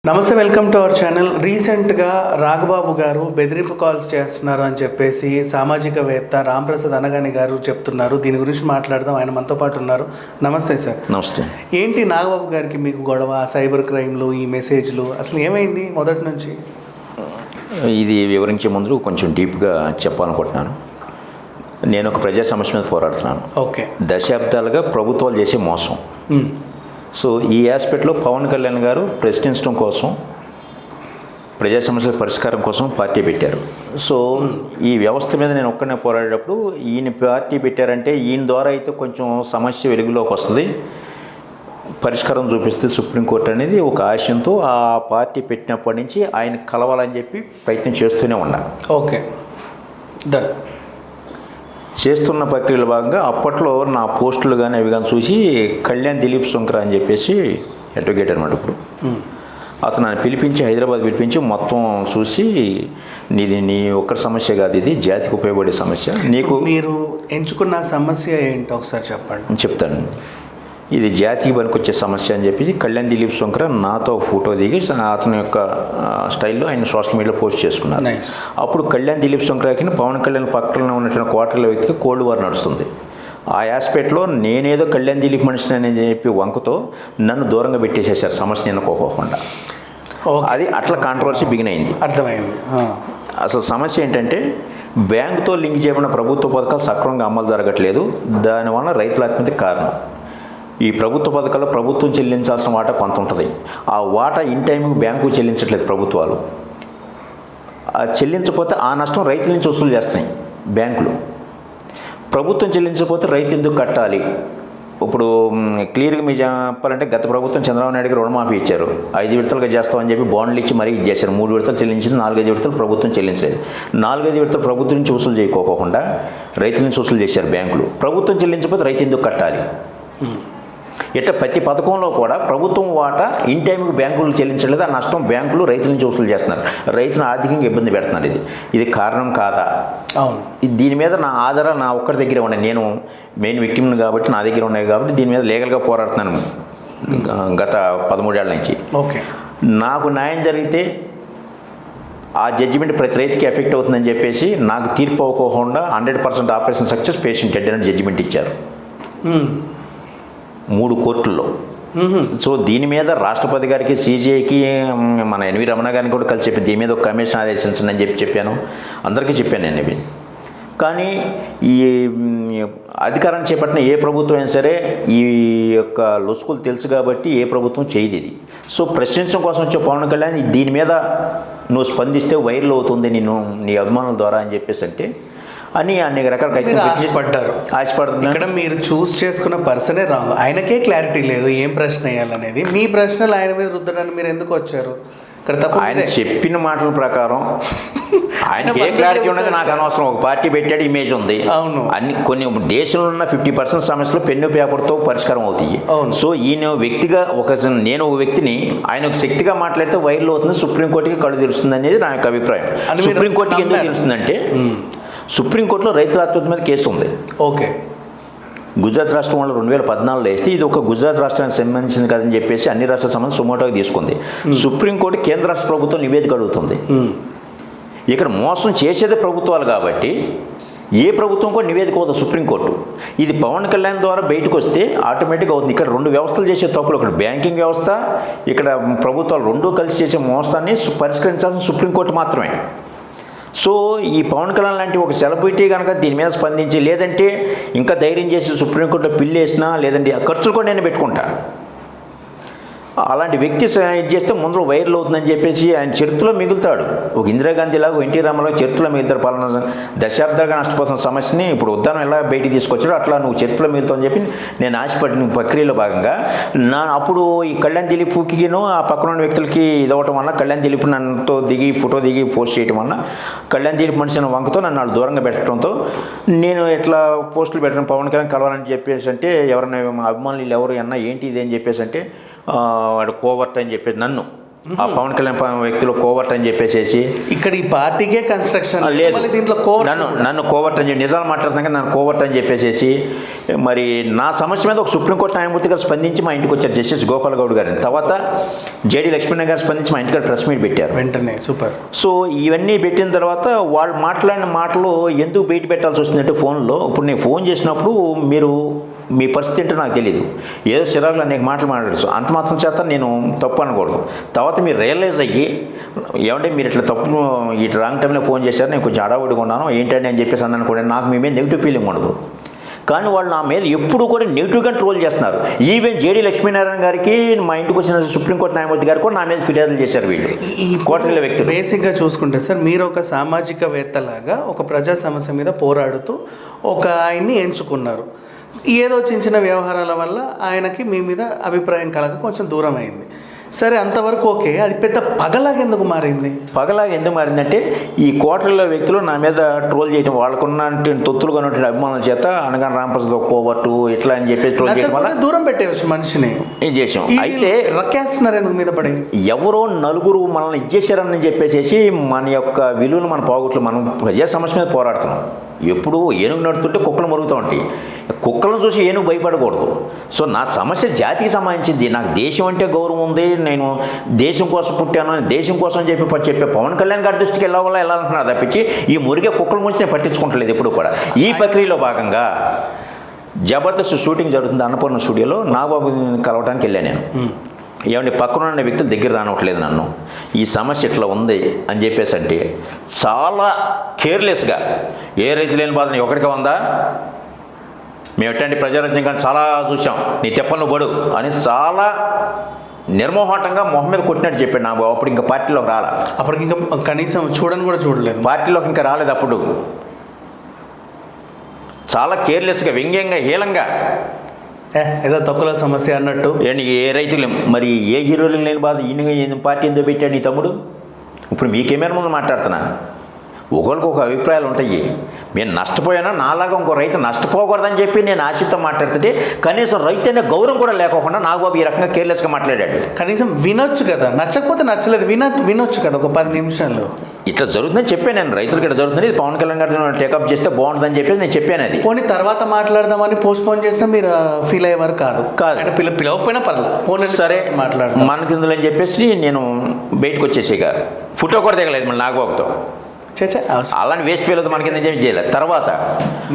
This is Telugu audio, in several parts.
నమస్తే, వెల్కమ్ టు అవర్ ఛానల్. రీసెంట్గా రాఘబాబు గారు బెదిరింపు కాల్స్ చేస్తున్నారు అని చెప్పేసి సామాజికవేత్త రాంప్రసాద్ అనగాని గారు చెప్తున్నారు. దీని గురించి మాట్లాడదాం. ఆయన మనతో పాటు ఉన్నారు. నమస్తే సార్. నమస్తే. ఏంటి నాగబాబు గారికి మీకు గొడవ, సైబర్ క్రైమ్లు, ఈ మెసేజ్లు అసలు ఏమైంది మొదటి నుంచి? ఇది వివరించే ముందు కొంచెం డీప్గా చెప్పాలనుకుంటున్నాను. నేను ఒక ప్రజా సమస్య మీద పోరాడుతున్నాను. ఓకే. దశాబ్దాలుగా ప్రభుత్వాలు చేసే మోసం. సో ఈ ఆస్పెక్ట్లో పవన్ కళ్యాణ్ గారు ప్రశ్నించడం కోసం, ప్రజా సమస్యల పరిష్కారం కోసం పార్టీ పెట్టారు. సో ఈ వ్యవస్థ మీద నేను ఒక్కనే పోరాడేటప్పుడు ఈయన పార్టీ పెట్టారంటే ఈయన ద్వారా అయితే కొంచెం సమస్య వెలుగులోకి వస్తుంది, పరిష్కారం చూపిస్తే సుప్రీంకోర్టు అనేది ఒక ఆశయంతో ఆ పార్టీ పెట్టినప్పటి నుంచి ఆయన కలవాలని చెప్పి ప్రయత్నం చేస్తూనే ఉన్నారు. Okay, done. చేస్తున్న ప్రక్రియలో భాగంగా అప్పట్లో నా పోస్టులు కానీ అవి కానీ చూసి కళ్యాణ్ దిలీప్ శంకర్ అని చెప్పేసి అడ్వకేట్ అనమాట. ఇప్పుడు అతను నన్ను పిలిపించి, హైదరాబాద్ పిలిపించి మొత్తం చూసి, నీ ఒక్కరి సమస్య కాదు, ఇది జాతికి ఉపయోగపడే సమస్య. నీకు మీరు ఎంచుకున్న సమస్య ఏంటో ఒకసారి చెప్పండి. చెప్తాను. ఇది జాతికి పనికొచ్చే సమస్య అని చెప్పి కళ్యాణ్ దిలీప్ శంకర్ నాతో ఫోటో దిగి అతని యొక్క స్టైల్లో ఆయన సోషల్ మీడియాలో పోస్ట్ చేసుకున్నారు. అప్పుడు కళ్యాణ్ దిలీప్ శంకర్కి పవన్ కళ్యాణ్ పక్కన ఉన్నటువంటి క్వార్టర్ల వ్యక్తికి కోల్డ్ వార్ నడుస్తుంది. ఆ ఆస్పెక్ట్లో నేనేదో కళ్యాణ్ దిలీప్ మనిషిని అని చెప్పి వంకతో నన్ను దూరంగా పెట్టేసేసారు సమస్య ఎన్నుకోకుండా. అది అట్లా కాంట్రవర్సీ బిగిన్ అయింది. అర్థమైంది. అసలు సమస్య ఏంటంటే బ్యాంకుతో లింక్ చేయబడిన ప్రభుత్వ పథకాలు సక్రమంగా అమలు జరగట్లేదు. దానివల్ల రైతుల ఆత్మహత్యకి కారణం. ఈ ప్రభుత్వ పథకాల్లో ప్రభుత్వం చెల్లించాల్సిన వాటా కొంత ఉంటుంది. ఆ వాటా ఇన్ టైంకి బ్యాంకు చెల్లించట్లేదు ప్రభుత్వాలు. చెల్లించకపోతే ఆ నష్టం రైతుల నుంచి వసూలు చేస్తున్నాయి బ్యాంకులు. ప్రభుత్వం చెల్లించకపోతే రైతు ఎందుకు కట్టాలి? ఇప్పుడు క్లియర్గా మీరు చెప్పాలంటే గత ప్రభుత్వం చంద్రబాబు నాయుడు గారు రుణమాఫీ ఇచ్చారు. 5 విడతలుగా చేస్తామని చెప్పి బాండ్లు ఇచ్చి మరీ చేశారు. 3 విడతలు చెల్లించింది, 4-5 విడతలు ప్రభుత్వం చెల్లించలేదు. 4-5 విడతలు ప్రభుత్వం నుంచి వసూలు చేయకోకుండా రైతుల నుంచి వసూలు చేశారు బ్యాంకులు. ప్రభుత్వం చెల్లించకపోతే రైతు ఎందుకు కట్టాలి? ఇట్లా ప్రతి పథకంలో కూడా ప్రభుత్వం వాటా ఇన్ టైంకి బ్యాంకులు చెల్లించలేదు. ఆ నష్టం బ్యాంకులు రైతుల నుంచి వసూలు చేస్తున్నారు. రైతులను ఆర్థికంగా ఇబ్బంది పెడుతున్నారు. ఇది కారణం కాదా? అవును. దీని మీద నా ఆధారాలు నా ఒక్కరి దగ్గరే ఉన్నాయి. నేను మెయిన్ విక్టిమ్ని కాబట్టి నా దగ్గర ఉన్నాయి కాబట్టి దీని మీద లీగల్గా పోరాడుతున్నాను గత 13 ఏళ్ల నుంచి. ఓకే. నాకు న్యాయం జరిగితే ఆ జడ్జిమెంట్ ప్రతి రైతుకి ఎఫెక్ట్ అవుతుందని చెప్పేసి నాకు తీర్పు అవ్వకుండా 100% ఆపరేషన్ సక్సెస్, పేషెంట్ డెడ్ అని జడ్జిమెంట్ ఇచ్చారు 3 కోర్టుల్లో. సో దీని మీద రాష్ట్రపతి గారికి, సిజిఐకి, మన ఎన్వి రమణ గారిని కూడా కలిసి చెప్పి దీని మీద ఒక కమిషన్ ఆదేశించండి అని చెప్పాను. అందరికీ చెప్పాను నేను ఇవి. కానీ ఈ అధికారాన్ని చేపట్టిన ఏ ప్రభుత్వం అయినా సరే ఈ యొక్క లొసుకులు తెలుసు కాబట్టి ఏ ప్రభుత్వం చేయదు ఇది. సో ప్రశ్నించడం కోసం వచ్చే పవన్ కళ్యాణ్ దీని మీద నువ్వు స్పందిస్తే వైరల్ అవుతుంది నేను నీ అభిమానుల ద్వారా అని చెప్పేసి అంటే అని అనేక రకాల ఆశపడుతుంది. ఇక్కడ మీరు చూస్ చేసుకున్న పర్సనే రాంగ్. ఆయనకే క్లారిటీ లేదు ఏం ప్రశ్న వేయాలనేది. మీ ప్రశ్నలు ఆయన మీద రుద్దడానికి మీరు ఎందుకు వచ్చారు? ఇక్కడ తప్ప ఆయన చెప్పిన మాటల ప్రకారం ఆయనకి ఏ క్లారిటీ ఉన్నది నాకు అనవసరం. ఒక పార్టీ పెట్టాడు, ఇమేజ్ ఉంది. అవును. కొన్ని దేశంలో ఉన్న 50% సమస్యలు పెన్ను పేపర్తో పరిష్కారం అవుతాయి. సో ఈయన వ్యక్తిగా నేను ఒక వ్యక్తిని ఆయన ఒక శక్తిగా మాట్లాడితే వైరల్ అవుతుంది, సుప్రీంకోర్టుకి కళ్ళు తెలుస్తుంది అనేది నా యొక్క అభిప్రాయం. సుప్రీంకోర్టుకి ఎందుకు తెలుస్తుందంటే సుప్రీంకోర్టులో రైతుల ఆత్మహత్య మీద కేసు ఉంది. ఓకే. గుజరాత్ రాష్ట్రం వాళ్ళు 2014లో వేస్తే ఇది ఒక గుజరాత్ రాష్ట్రానికి సంబంధించింది కదని చెప్పేసి అన్ని రాష్ట్రాల సంబంధించి సుమోటోకి తీసుకుంది. సుప్రీంకోర్టు కేంద్ర రాష్ట్ర ప్రభుత్వం నివేదిక అడుగుతుంది. ఇక్కడ మోసం చేసేదే ప్రభుత్వాలు కాబట్టి ఏ ప్రభుత్వం కూడా నివేదిక అవుతుంది సుప్రీంకోర్టు. ఇది పవన్ కళ్యాణ్ ద్వారా బయటకు వస్తే ఆటోమేటిక్గా అవుతుంది. ఇక్కడ 2 వ్యవస్థలు చేసే తప్పులు, ఇక్కడ బ్యాంకింగ్ వ్యవస్థ, ఇక్కడ ప్రభుత్వాలు 2 కలిసి చేసే మోసాన్ని పరిష్కరించాల్సిన సుప్రీంకోర్టు మాత్రమే. సో ఈ పవన్ కళ్యాణ్ లాంటి ఒక సెలబ్రిటీ కనుక దీని మీద స్పందించి, లేదంటే ఇంకా ధైర్యం చేసి సుప్రీంకోర్టులో పిల్లి వేసినా, లేదంటే ఆ ఖర్చులు కూడా నేను పెట్టుకుంటా, అలాంటి వ్యక్తి ఇది చేస్తే ముందు వైరల్ అవుతుందని చెప్పేసి ఆయన చరిత్రలో మిగులుతాడు. ఒక ఇందిరాగాంధీ లాగా, ఎన్టీ రామారావు చరిత్రలో మిగులుతాడు. పాలన దశాబ్దాలుగా నష్టపోతున్న సమస్యని ఇప్పుడు ఉద్దానం ఎలా బయటికి తీసుకొచ్చాడో అట్లా నువ్వు చరిత్రలో మిగులుతావు అని చెప్పి నేను ఆశపడిన ప్రక్రియలో భాగంగా అప్పుడు ఈ కళ్యాణ్ దిలీప్కిను ఆ పక్కన వ్యక్తులకి ఇదవటం వల్ల, కళ్యాణ్ దిలీప్ నన్నుతో దిగి ఫోటో దిగి పోస్ట్ చేయడం వల్ల, కళ్యాణ్ దిలీప్ మనిషిని వంకతో నన్ను వాళ్ళు దూరంగా పెట్టడంతో నేను ఇట్లా పోస్టులు పెట్టడం పవన్ కళ్యాణ్ కలవాలని చెప్పేసి అంటే ఎవరైనా అభిమానులు ఎవరు అన్నా ఏంటి ఇది అని చెప్పేసి అంటే వాడు కోవర్ట్ అని చెప్పేసి నన్ను ఆ పవన్ కళ్యాణ్ వ్యక్తులు కోవర్ట్ అని చెప్పేసి ఇక్కడ ఈ పార్టీకే కన్స్ట్రక్షన్ లేదు, మళ్ళీ దీంట్లో కోవర్ట్ నన్ను కోవర్ట్ అని చెప్పి నిజాలు మాట్లాడుతున్నాక నన్ను కోవర్ట్ అని చెప్పేసి మరి నా సమస్య మీద ఒక సుప్రీంకోర్టు న్యాయమూర్తి గారు స్పందించి మా ఇంటికి వచ్చారు, జస్టిస్ గోపాల్ గౌడ్ గారు. తర్వాత జేడి లక్ష్మణ్ గారు స్పందించి మా ఇంటికి ప్రెస్ మీట్ పెట్టారు వెంటనే. సూపర్. సో ఇవన్నీ పెట్టిన తర్వాత వాళ్ళు మాట్లాడిన మాటలు ఎందుకు బయట పెట్టాల్సి వస్తుందంటే ఫోన్లో, ఇప్పుడు నేను ఫోన్ చేసినప్పుడు మీరు మీ పరిస్థితి ఏంటో నాకు తెలియదు, ఏదో చిరాకులు అనేక మాటలు మాట్లాడచ్చు, అంత మాత్రం చేత నేను తప్పు అనకూడదు. తర్వాత మీరు రియలైజ్ అయ్యి ఏమంటే మీరు ఇట్లా తప్పు ఇట్లా రాంగ్ టైంలో ఫోన్ చేశారు, నేను కొంచెం అడావుడిగా ఉన్నాను ఏంటంటే అని చెప్పేసి అన్నాను కూడా, నాకు మీ మీద నెగిటివ్ ఫీలింగ్ ఉండదు. కానీ వాళ్ళు నా మీద ఎప్పుడు కూడా నెగిటివ్గా ట్రోల్ చేస్తున్నారు. ఈవెన్ జేడి లక్ష్మీనారాయణ గారికి మా ఇంటికి వచ్చిన సుప్రీంకోర్టు న్యాయమూర్తి గారు కూడా నా మీద ఫిర్యాదులు చేశారు వీళ్ళు, ఈ కోటల వ్యక్తులు. బేసిక్గా చూసుకుంటే సార్, మీరు ఒక సామాజికవేత్తలాగా ఒక ప్రజా సమస్య మీద పోరాడుతూ ఒక ఆయన్ని ఎంచుకున్నారు. ఏదో చిన్న చిన్న వ్యవహారాల వల్ల ఆయనకి మీ మీద అభిప్రాయం కలగ కొంచెం దూరం అయింది. సరే, అంతవరకు ఓకే. అది పెద్ద పగలాగా ఎందుకు మారింది? పగలాగా ఎందుకు మారిందంటే ఈ కోటల్లో వ్యక్తులు నా మీద ట్రోల్ చేయడం, వాళ్ళకున్న తొత్తులుగా ఉన్నటువంటి అభిమానుల చేత అనగా రాంప్రసాద్ కోవర్టు ఇట్లా అని చెప్పి ట్రోల్ చేయడం వల్ల దూరం పెట్టేయచ్చు మనిషిని. ఏం చేసాం అయితే రక్కేస్తున్నారు ఎందుకు మీద పడి? ఎవరో నలుగురు మనల్ని ఇచ్చేసారని చెప్పేసి మన యొక్క విలువలు మన పోగొట్లు, మనం ప్రజా సమస్య మీద పోరాడుతున్నాం. ఎప్పుడు ఏనుగు నడుతుంటే కుక్కలు మరుగుతూ ఉంటాయి, కుక్కలను చూసి ఏనుగు భయపడకూడదు. సో నా సమస్య జాతికి సంబంధించింది, నాకు దేశం అంటే గౌరవం ఉంది, నేను దేశం కోసం పుట్టాను, దేశం కోసం చెప్పే పవన్ కళ్యాణ్ గారి దృష్టికి వెళ్ళాలంటున్నారు తప్పించి ఈ మురిగే కుక్కల గురించి నేను పట్టించుకుంటలేదు ఎప్పుడు కూడా. ఈ ప్రక్రియలో భాగంగా జబర్దస్త్ షూటింగ్ జరుగుతుంది అన్నపూర్ణ స్టూడియోలో, నాగబాబుని కలవడానికి వెళ్ళాను నేను. ఏమంటే పక్కన ఉన్న వ్యక్తులు దగ్గర రానట్లేదు నన్ను, ఈ సమస్య ఇట్లా ఉంది అని చెప్పేసి అంటే చాలా కేర్లెస్గా, ఏ రైతు లేని బాధ ఒకటిగా ఉందా, మేము ఎట్లాంటి ప్రజారాజ్యం కానీ చాలా చూసాం, నీ తెప్పలను బడు అని చాలా నిర్మోహాటంగా మొహం మీద కొట్టినట్టు చెప్పాడు నాకు. అప్పుడు ఇంకా పార్టీలోకి రాలా, అప్పటికి ఇంకా కనీసం చూడని కూడా చూడలేదు, పార్టీలోకి ఇంకా రాలేదు. అప్పుడు చాలా కేర్లెస్గా, వ్యంగ్యంగా, హీనంగా, ఏదో తక్కువ సమస్య అన్నట్టు. ఏంటి ఏ రైతులు మరి ఏ హీరోలు లేని బాధ ఈయన పార్టీ ఎందుకు పెట్టాడు నీ తమ్ముడు? ఇప్పుడు మీకేమైనా ముందు మాట్లాడుతున్నా, ఒకరికి ఒక అభిప్రాయాలు ఉంటాయి. నేను నష్టపోయానా, నాలాగా ఇంకో రైతు నష్టపోకూడదని చెప్పి నేను ఆశతో మాట్లాడుతుంటే కనీసం రైతు అనే గౌరవం కూడా లేకోకుండా నాగబాబు ఈ రకంగా కేర్లెస్గా మాట్లాడాడు. కనీసం వినొచ్చు కదా, నచ్చకపోతే నచ్చలేదు, వినొచ్చు కదా ఒక 10 నిమిషాలు. ఇట్లా జరుగుతుందని చెప్పాను నేను, రైతులకి ఇట్లా జరుగుతుంది, ఇది పవన్ కళ్యాణ్ గారు టేకప్ చేస్తే బాగుంటుందని చెప్పేసి నేను చెప్పాను. అది పోనీ తర్వాత మాట్లాడదామని పోస్ట్పోన్ చేస్తే మీరు ఫీల్ అయ్యేవారు కాదు. అంటే పిలవకపోయినా పర్లేదు, సరే మాట్లాడదాం మనకి ఇందులో అని చెప్పేసి నేను బయటకు వచ్చేసేగా, ఫోటో కూడా దిగలేదు మళ్ళీ నాగబాబుతో. అలాని వేస్ట్ ఫీల్ అవుతుంది మనకి ఏం చేయలేదు. తర్వాత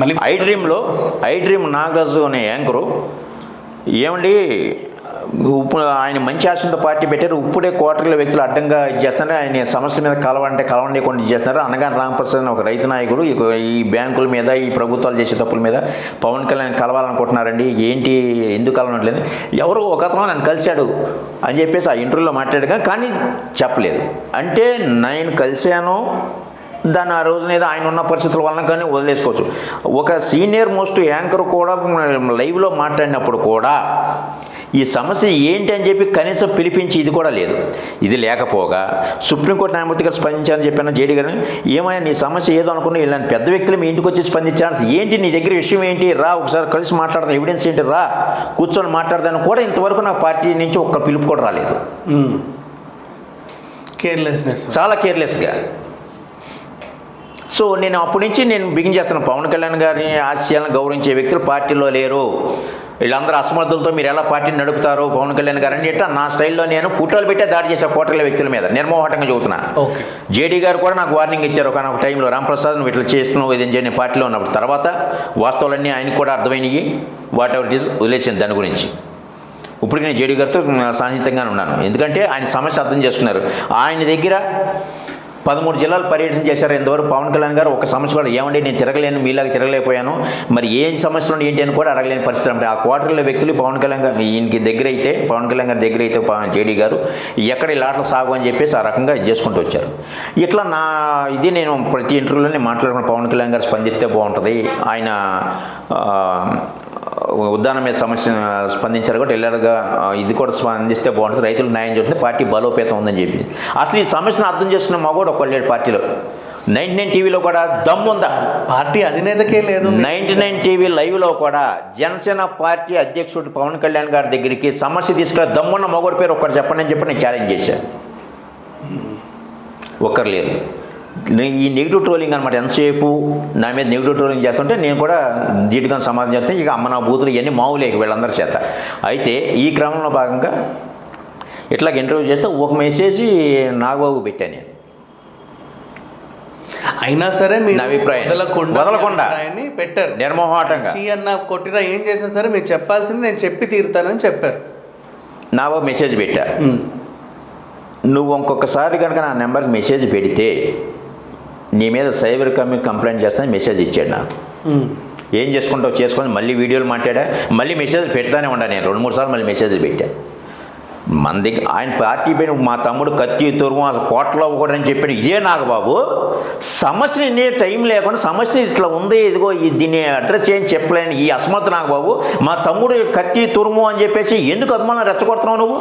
మళ్ళీ ఐ డ్రీమ్ నాగరాజు అనే యాంకరు ఏమండి ఇప్పుడు ఆయన మంచి ఆశంతో పార్టీ పెట్టారు, ఇప్పుడే కోటర్ల వ్యక్తులు అడ్డంగా చేస్తున్నారు, ఆయన సమస్య మీద కలవనీయకుండా చేస్తున్నారు. అనగా రాంప్రసాద్ అని ఒక రైతు నాయకుడు ఈ బ్యాంకుల మీద, ఈ ప్రభుత్వాలు చేసే తప్పుల మీద పవన్ కళ్యాణ్ కలవాలనుకుంటున్నారండి, ఏంటి ఎందుకు కలవనట్లేదు, ఎవరు ఒక అతను నన్ను కలిశాడు అని చెప్పేసి ఆ ఇంటర్వ్యూలో మాట్లాడగా, కానీ చెప్పలేదు. అంటే నేను కలిశాను దాన్ని ఆ రోజున ఏదో ఆయన ఉన్న పరిస్థితుల వలన కానీ వదిలేసుకోవచ్చు. ఒక సీనియర్ మోస్ట్ యాంకర్ కూడా లైవ్లో మాట్లాడినప్పుడు కూడా ఈ సమస్య ఏంటి అని చెప్పి కనీసం పిలిపించి ఇది కూడా లేదు. ఇది లేకపోగా సుప్రీంకోర్టు న్యాయమూర్తి గారు స్పందించాలని చెప్పాను జేడీ గారిని, ఏమైనా నీ సమస్య ఏదో అనుకున్నా ఇలాంటి పెద్ద వ్యక్తులు మీ ఇంటికి వచ్చి స్పందించాల్సి ఏంటి, నీ దగ్గర విషయం ఏంటి, రా ఒకసారి కలిసి మాట్లాడదాం, ఎవిడెన్స్ ఏంటి, రా కూర్చొని మాట్లాడదాన్ని కూడా ఇంతవరకు నా పార్టీ నుంచి ఒక్క పిలుపు కూడా రాలేదు. కేర్లెస్నెస్, చాలా కేర్లెస్గా. సో నేను అప్పటి నుంచి బిగిన్ చేస్తున్నాను, పవన్ కళ్యాణ్ గారిని ఆశయాలను గౌరవించే వ్యక్తులు పార్టీలో లేరు, వీళ్ళందరూ అసమర్థులతో మీరు ఎలా పార్టీని నడుపుతారు పవన్ కళ్యాణ్ గారు అని నా స్టైల్లో నేను ఫోటోలు పెట్టే దాడి చేసే కోటర్ల వ్యక్తుల మీద నిర్మోహటంగా చెబుతున్నా. జేడీ గారు కూడా నాకు వార్నింగ్ ఇచ్చారు ఒక టైంలో, రాంప్రసాద్ నువ్వు ఇట్లా చేస్తున్నావు ఇది నేను పార్టీలో ఉన్నప్పుడు. తర్వాత వాస్తవాలన్నీ ఆయనకు కూడా అర్థమైనవి, వాట్ ఎవర్ ఇట్ ఈస్ వదిలేసాను దాని గురించి. ఇప్పుడు నేను జేడీ గారితో సాన్నిహితంగానే ఉన్నాను, ఎందుకంటే ఆయన సమస్య అర్థం చేసుకున్నారు. ఆయన దగ్గర 13 జిల్లాలు పర్యటన చేశారు. ఇంతవరకు పవన్ కళ్యాణ్ గారు ఒక సమస్య కూడా ఏమండి నేను తిరగలేను, మీలాగా తిరగలేకపోయాను, మరి ఏ సమస్యలు ఏంటి అని కూడా అడగలేని పరిస్థితి. అంటే ఆ క్వార్టర్ల వ్యక్తులు పవన్ కళ్యాణ్ గారు ఈయనకి దగ్గర అయితే, పవన్ కళ్యాణ్ గారి దగ్గర అయితే జేడీ గారు ఎక్కడ ఈ లాటలు సాగు అని చెప్పేసి ఆ రకంగా చేసుకుంటూ వచ్చారు. ఇట్లా ఇది నేను ప్రతి ఇంటర్వ్యూలోనే మాట్లాడుకున్న, పవన్ కళ్యాణ్ గారు స్పందిస్తే బాగుంటుంది, ఆయన ఉద్దానం మీద సమస్య స్పందించారు కూడా ఎల్లగా ఇది కూడా స్పందిస్తే బాగుంటుంది, రైతులకు న్యాయం చేస్తుంది, పార్టీ బలోపేతం ఉందని చెప్పి. అసలు ఈ సమస్యను అర్థం చేసుకున్న మగోడు ఒక్కడు లేడు పార్టీలో. 99 టీవీలో కూడా దమ్ముందా, పార్టీ అధినేతకే లేదు. 99 టీవీ లైవ్లో కూడా జనసేన పార్టీ అధ్యక్షుడు పవన్ కళ్యాణ్ గారి దగ్గరికి సమస్య తీసుకురా దమ్మున్న మగోడి పేరు ఒక్కడు చెప్పండి అని చెప్పి నేను ఛాలెంజ్ చేశాను. ఒక్కరు లేరు. ఈ నెగిటివ్ ట్రోలింగ్ అనమాట. ఎంతసేపు నా మీద నెగిటివ్ ట్రోలింగ్ చేస్తుంటే నేను కూడా ధీటుగా సమాధానం చేస్తే ఇక అమ్మ నా బూతులు ఇవన్నీ మామూలే వీళ్ళందరి చేత. అయితే ఈ క్రమంలో భాగంగా ఇట్లా ఇంటర్వ్యూ చేస్తే ఒక మెసేజ్ నాగబాబు పెట్టాను నేను. అయినా సరే మీరు నా అభిప్రాయం వదలకుండా పెట్టారు నిర్మోహాటంగా. అన్న కొట్టినా ఏం చేసినా సరే మీరు చెప్పాల్సింది నేను చెప్పి తీరుతానని చెప్పారు. నాగబాబు మెసేజ్ పెట్టా, నువ్వు ఇంకొకసారి కనుక నా నెంబర్కి మెసేజ్ పెడితే నీ మీద సైబర్ క్రైమ్ కంప్లైంట్ చేస్తానని మెసేజ్ ఇచ్చాడు నాకు. ఏం చేసుకుంటావు చేసుకొని మళ్ళీ వీడియోలు మాట్లాడా, మళ్ళీ మెసేజ్ పెడతానే ఉండా. నేను 2-3 సార్లు మళ్ళీ మెసేజ్లు పెట్టా. మన దగ్గర ఆయన పార్టీ పైన మా తమ్ముడు కత్తి తురుము అసలు కోటలో అవ్వకూడదని చెప్పాడు. ఇదే నాగబాబు సమస్యని ఇన్ని టైం లేకుండా సమస్యని ఇట్లా ఉంది, ఇదిగో దీన్ని అడ్రస్ చేయని చెప్పలేని ఈ అసమర్థ నాగబాబు మా తమ్ముడు కత్తి తురుము అని చెప్పేసి ఎందుకు అభిమానం రెచ్చగొడుతున్నావు నువ్వు?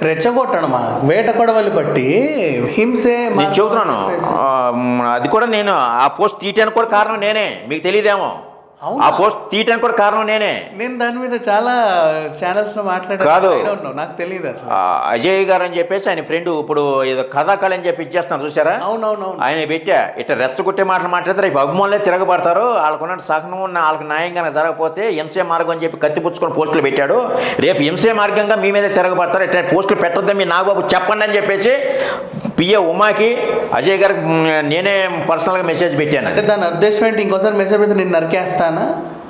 రెచ్చగొట్టడమా? వేట కొడవలి బట్టి హింసే నేను చెబుతున్నాను. అది కూడా నేను ఆ పోస్ట్ తీయటానికి కూడా కారణం నేనే, మీకు తెలియదేమో. ఆ పోస్ట్ తీయటానికి కూడా కారణం నేనే. నేను దాని మీద చాలా ఛానల్స్ లో కాదు, నాకు తెలియదు అసలు. అజయ్ గారు అని చెప్పేసి ఆయన ఫ్రెండ్ ఇప్పుడు ఏదో కథాకళ అని చెప్పి ఇచ్చేస్తాను చూసారా, అవునవునవును, ఆయన పెట్టా ఇట్లా రెచ్చగొట్టే మాటలు మాట్లాడతారు. ఇప్పుడు అభిమానులే తిరగబడతారు, వాళ్ళకున్న సహనం వాళ్ళకి న్యాయంగా జరగకపోతే హింసే మార్గం అని చెప్పి కత్తిపుచ్చుకొని పోస్టులు పెట్టాడు. రేపు హింసే మార్గంగా మీ మీద తిరగబడతారు, ఇట్లా పోస్టులు పెట్టొద్దని మీ నాగబాబు చెప్పండి అని చెప్పేసి పిఏ ఉమాకి అజయ్ గారికి నేనే పర్సనల్గా మెసేజ్ పెట్టాను. అంటే దాని ఉద్దేశం ఏంటి? ఇంకోసారి మెసేజ్ పెడితే నేను నరికేస్తానా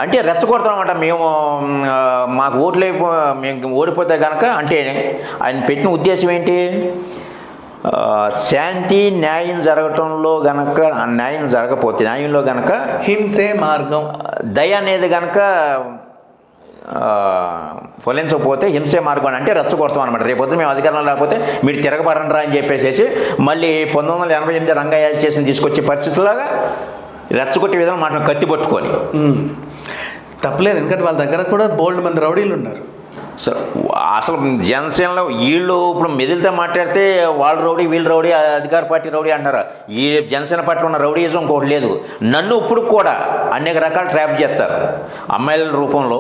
అంటే రెచ్చగొడతామన్నమాట. మేము మాకు మేము ఓడిపోతే కనుక అంటే ఆయన పెట్టిన ఉద్దేశం ఏంటి, శాంతి న్యాయం జరగటంలో గనక న్యాయం జరగకపోతే న్యాయంలో గనక హింసే మార్గం, దయ అనేది గనక ఫలించకపోతే హింసే మార్గం అంటే రెచ్చగొడతాం అనమాట. రేపొద్దు మేము అధికారంలో లేకపోతే మీరు తిరగబడండి రా అని చెప్పేసి మళ్ళీ 1988 రంగయ్య యాజిటేషన్ తీసుకొచ్చే పరిస్థితులాగా రెచ్చగొట్టే విధంగా మాట కత్తి పట్టుకొని. తప్పలేదు, ఎందుకంటే వాళ్ళ దగ్గర కూడా బోల్డ్ మంది రౌడీలు ఉన్నారు. అసలు జనసేనలో వీళ్ళు ఇప్పుడు మెదిలితో మాట్లాడితే వాళ్ళు రౌడీ వీళ్ళు రౌడీ అధికార పార్టీ రౌడీ అంటారు. ఈ జనసేన పార్టీలో ఉన్న రౌడీజం ఇంకోటి లేదు. నన్ను ఇప్పుడు కూడా అనేక రకాల ట్రాప్ చేస్తారు అమ్మాయిల రూపంలో.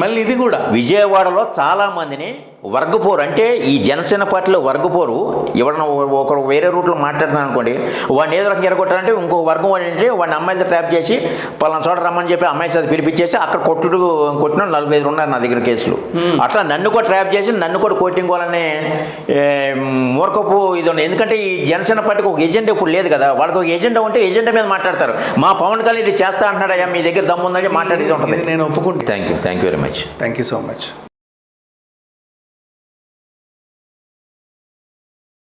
మళ్ళీ ఇది కూడా విజయవాడలో చాలామందిని వర్గపోరు అంటే ఈ జనసేన పార్టీలో వర్గపోరు ఎవరన్నా ఒకరు వేరే రూట్లో మాట్లాడుతున్నాను అనుకోండి, వాడిని ఏదో రకంగా ఎరగొట్టాలంటే ఇంకో వర్గం ఏంటంటే వాడిని అమ్మాయిలతో ట్రాప్ చేసి పలానా చోట రమ్మని చెప్పి అమ్మాయి చేత పిలిపించేసి అక్కడ కొట్టిన 45 ఉన్నారు నా దగ్గర కేసులు. అట్లా నన్ను కూడా ట్రాప్ చేసి నన్ను కూడా కొట్టింకోవాలనే మూర్ఖపు ఇది ఉంది. ఎందుకంటే ఈ జనసేన పార్టీకి ఒక ఎజెండా ఇప్పుడు లేదు కదా, వాళ్ళకి ఒక ఎజెండా ఉంటే ఎజెండా మీద మాట్లాడతారు. మా పవన్ కళ్యాణ్ ఇది చేస్తా అంటున్నాడయ్యా, మీ దగ్గర దమ్ము ఉందని మాట్లాడేది ఉంటుంది. నేను ఒప్పుకుంటాను. Thank you very much. Thank you so much.